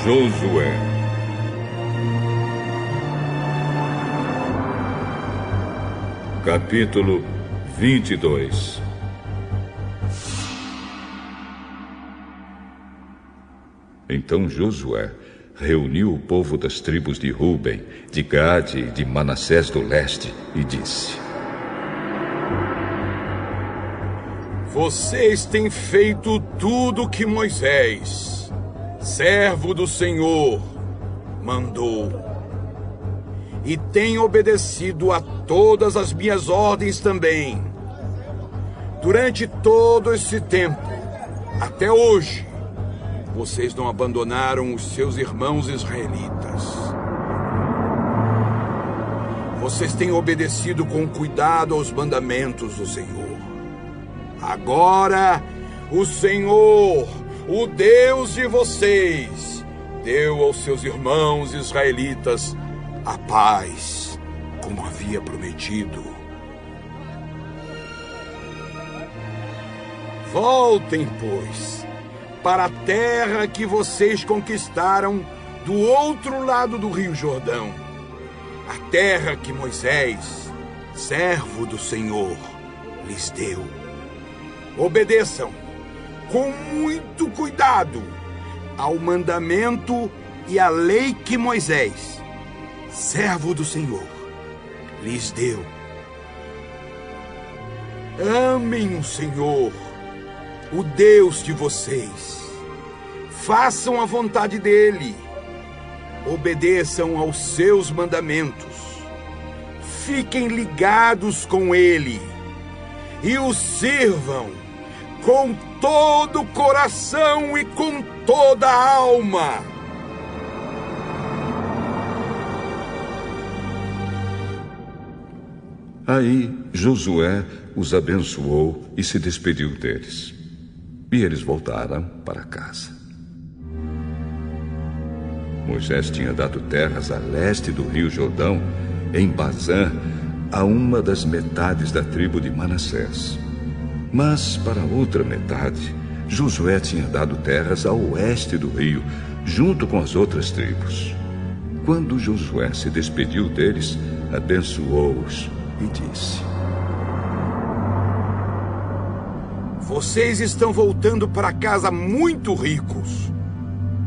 Josué. Capítulo 22. Então Josué reuniu o povo das tribos de Ruben, de Gade e de Manassés do leste e disse: Vocês têm feito tudo o que Moisés, servo do Senhor, mandou. E têm obedecido a todas as minhas ordens também. Durante todo esse tempo, até hoje, vocês não abandonaram os seus irmãos israelitas. Vocês têm obedecido com cuidado aos mandamentos do Senhor. Agora, o Senhor, o Deus de vocês, deu aos seus irmãos israelitas a paz, como havia prometido. Voltem, pois, para a terra que vocês conquistaram do outro lado do Rio Jordão, a terra que Moisés, servo do Senhor, lhes deu. Obedeçam com muito cuidado ao mandamento e à lei que Moisés, servo do Senhor, lhes deu. Amem o Senhor, o Deus de vocês. Façam a vontade dele. Obedeçam aos seus mandamentos. Fiquem ligados com ele e o sirvam com todo o coração e com toda a alma. Aí Josué os abençoou e se despediu deles. E eles voltaram para casa. Moisés tinha dado terras a leste do rio Jordão, em Bazã, a uma das metades da tribo de Manassés. Mas para a outra metade, Josué tinha dado terras a oeste do rio, junto com as outras tribos. Quando Josué se despediu deles, abençoou-os e disse: Vocês estão voltando para casa muito ricos,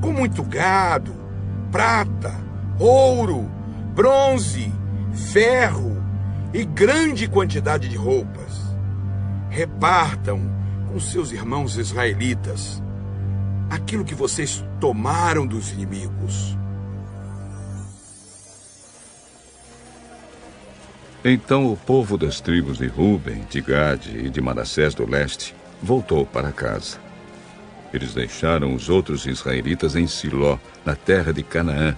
com muito gado, prata, ouro, bronze, ferro e grande quantidade de roupas. Repartam com seus irmãos israelitas aquilo que vocês tomaram dos inimigos. Então o povo das tribos de Ruben, de Gade e de Manassés do leste voltou para casa. Eles deixaram os outros israelitas em Siló, na terra de Canaã,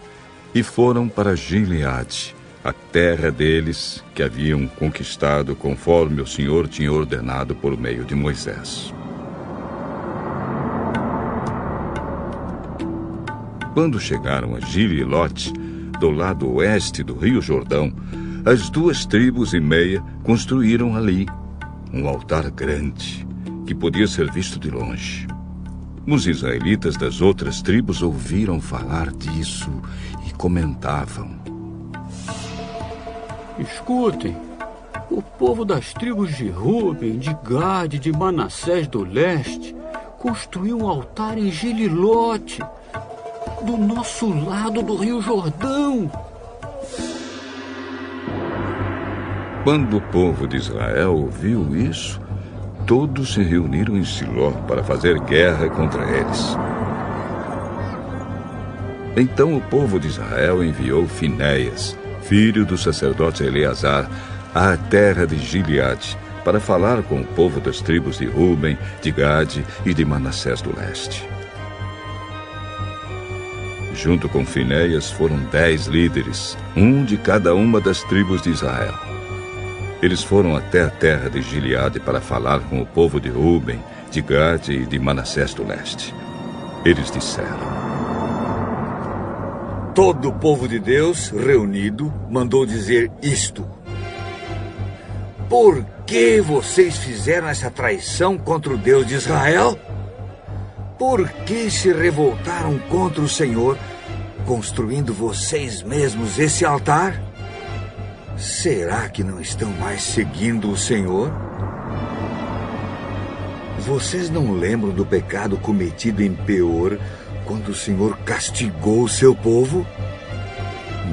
e foram para Gileade, a terra deles que haviam conquistado conforme o Senhor tinha ordenado por meio de Moisés. Quando chegaram a Gilelote, do lado oeste do rio Jordão, as 2 tribos e meia construíram ali um altar grande, que podia ser visto de longe. Os israelitas das outras tribos ouviram falar disso e comentavam: Escutem, o povo das tribos de Ruben, de Gade e de Manassés do leste construiu um altar em Gelilote, do nosso lado do rio Jordão. Quando o povo de Israel ouviu isso, todos se reuniram em Siló para fazer guerra contra eles. Então o povo de Israel enviou Finéias, filho do sacerdote Eleazar, à terra de Gileade, para falar com o povo das tribos de Ruben, de Gade e de Manassés do leste. Junto com Finéias foram 10 líderes, um de cada uma das tribos de Israel. Eles foram até a terra de Gileade para falar com o povo de Ruben, de Gade e de Manassés do leste. Eles disseram: Todo o povo de Deus reunido mandou dizer isto: Por que vocês fizeram essa traição contra o Deus de Israel? Por que se revoltaram contra o Senhor construindo vocês mesmos esse altar? Será que não estão mais seguindo o Senhor? Vocês não lembram do pecado cometido em Peor, quando o Senhor castigou o seu povo?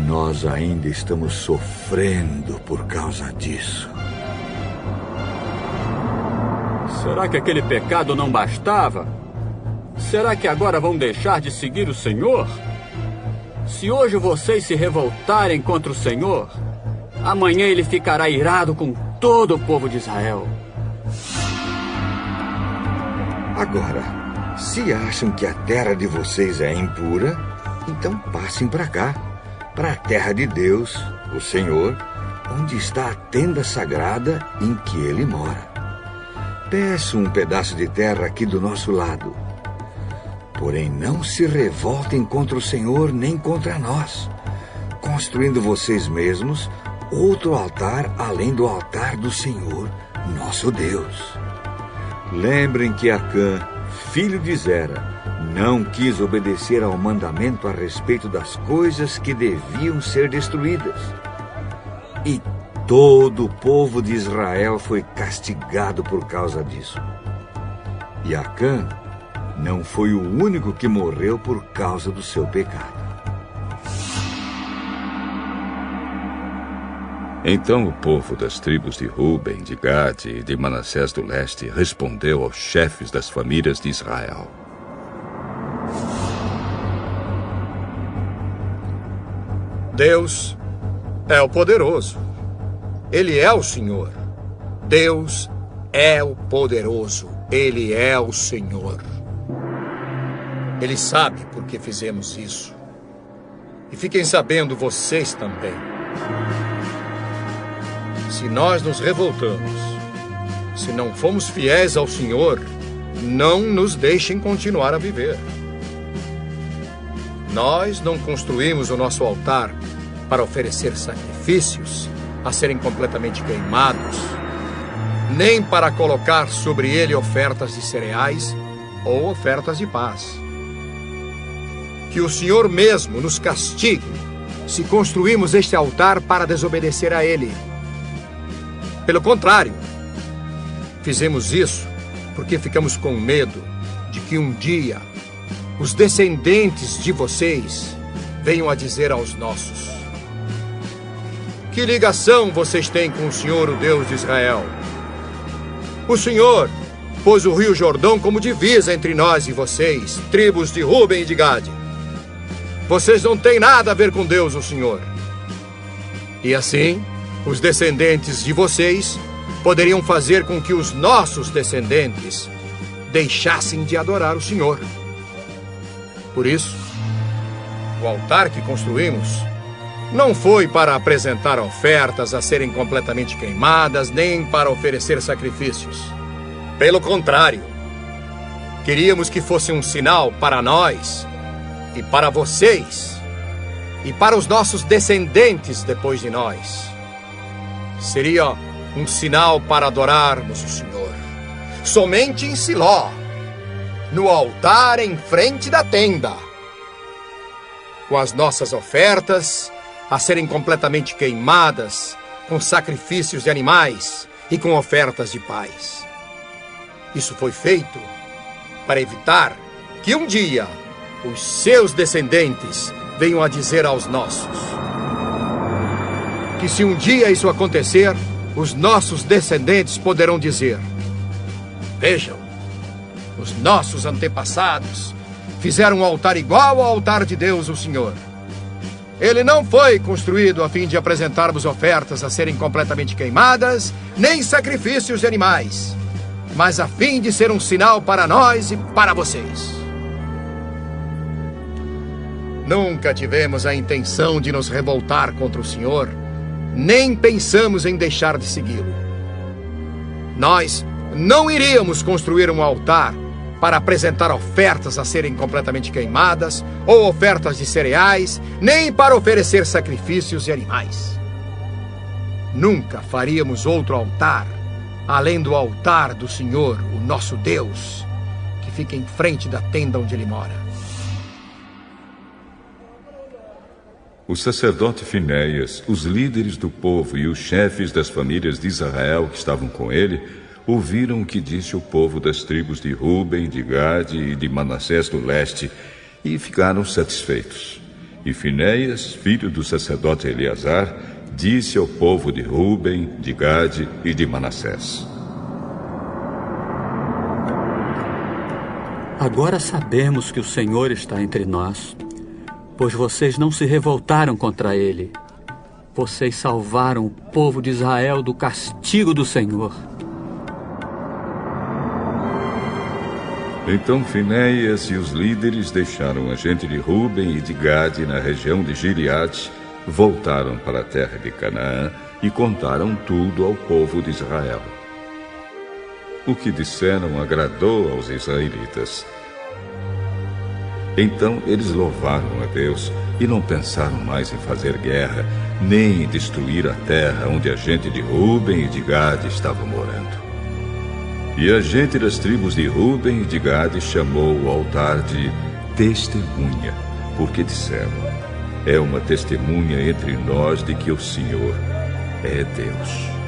Nós ainda estamos sofrendo por causa disso. Será que aquele pecado não bastava? Será que agora vão deixar de seguir o Senhor? Se hoje vocês se revoltarem contra o Senhor, amanhã ele ficará irado com todo o povo de Israel. Agora, se acham que a terra de vocês é impura, então passem para cá, para a terra de Deus, o Senhor, onde está a tenda sagrada em que ele mora. Peço um pedaço de terra aqui do nosso lado. Porém, não se revoltem contra o Senhor nem contra nós, construindo vocês mesmos outro altar além do altar do Senhor, nosso Deus. Lembrem que Acã, filho de Zera, não quis obedecer ao mandamento a respeito das coisas que deviam ser destruídas. E todo o povo de Israel foi castigado por causa disso. E Acã não foi o único que morreu por causa do seu pecado. Então o povo das tribos de Ruben, de Gade e de Manassés do Leste respondeu aos chefes das famílias de Israel: Deus é o poderoso. Ele é o Senhor. Deus é o poderoso. Ele é o Senhor. Ele sabe por que fizemos isso. E fiquem sabendo vocês também. Se nós nos revoltamos, se não fomos fiéis ao Senhor, não nos deixem continuar a viver. Nós não construímos o nosso altar para oferecer sacrifícios a serem completamente queimados, nem para colocar sobre ele ofertas de cereais ou ofertas de paz. Que o Senhor mesmo nos castigue se construímos este altar para desobedecer a ele. Pelo contrário, fizemos isso porque ficamos com medo de que um dia os descendentes de vocês venham a dizer aos nossos: que ligação vocês têm com o Senhor, o Deus de Israel? O Senhor pôs o rio Jordão como divisa entre nós e vocês, tribos de Ruben e de Gade. Vocês não têm nada a ver com Deus, o Senhor. E assim, os descendentes de vocês poderiam fazer com que os nossos descendentes deixassem de adorar o Senhor. Por isso, o altar que construímos não foi para apresentar ofertas a serem completamente queimadas, nem para oferecer sacrifícios. Pelo contrário, queríamos que fosse um sinal para nós e para vocês e para os nossos descendentes depois de nós. Seria um sinal para adorarmos o Senhor somente em Siló, no altar em frente da tenda, com as nossas ofertas a serem completamente queimadas, com sacrifícios de animais e com ofertas de paz. Isso foi feito para evitar que um dia os seus descendentes venham a dizer aos nossos que, se um dia isso acontecer, os nossos descendentes poderão dizer: vejam, os nossos antepassados fizeram um altar igual ao altar de Deus, o Senhor. Ele não foi construído a fim de apresentarmos ofertas a serem completamente queimadas, nem sacrifícios de animais, mas a fim de ser um sinal para nós e para vocês. Nunca tivemos a intenção de nos revoltar contra o Senhor, nem pensamos em deixar de segui-lo. Nós não iríamos construir um altar para apresentar ofertas a serem completamente queimadas, ou ofertas de cereais, nem para oferecer sacrifícios de animais. Nunca faríamos outro altar, além do altar do Senhor, o nosso Deus, que fica em frente da tenda onde ele mora. O sacerdote Finéias, os líderes do povo e os chefes das famílias de Israel que estavam com ele, ouviram o que disse o povo das tribos de Ruben, de Gade e de Manassés do leste, e ficaram satisfeitos. E Finéias, filho do sacerdote Eleazar, disse ao povo de Ruben, de Gade e de Manassés: Agora sabemos que o Senhor está entre nós, pois vocês não se revoltaram contra ele. Vocês salvaram o povo de Israel do castigo do Senhor. Então Finéias e os líderes deixaram a gente de Ruben e de Gade na região de Gileade, voltaram para a terra de Canaã e contaram tudo ao povo de Israel. O que disseram agradou aos israelitas. Então eles louvaram a Deus e não pensaram mais em fazer guerra, nem em destruir a terra onde a gente de Ruben e de Gade estava morando. E a gente das tribos de Ruben e de Gade chamou o altar de Testemunha, porque disseram: é uma testemunha entre nós de que o Senhor é Deus.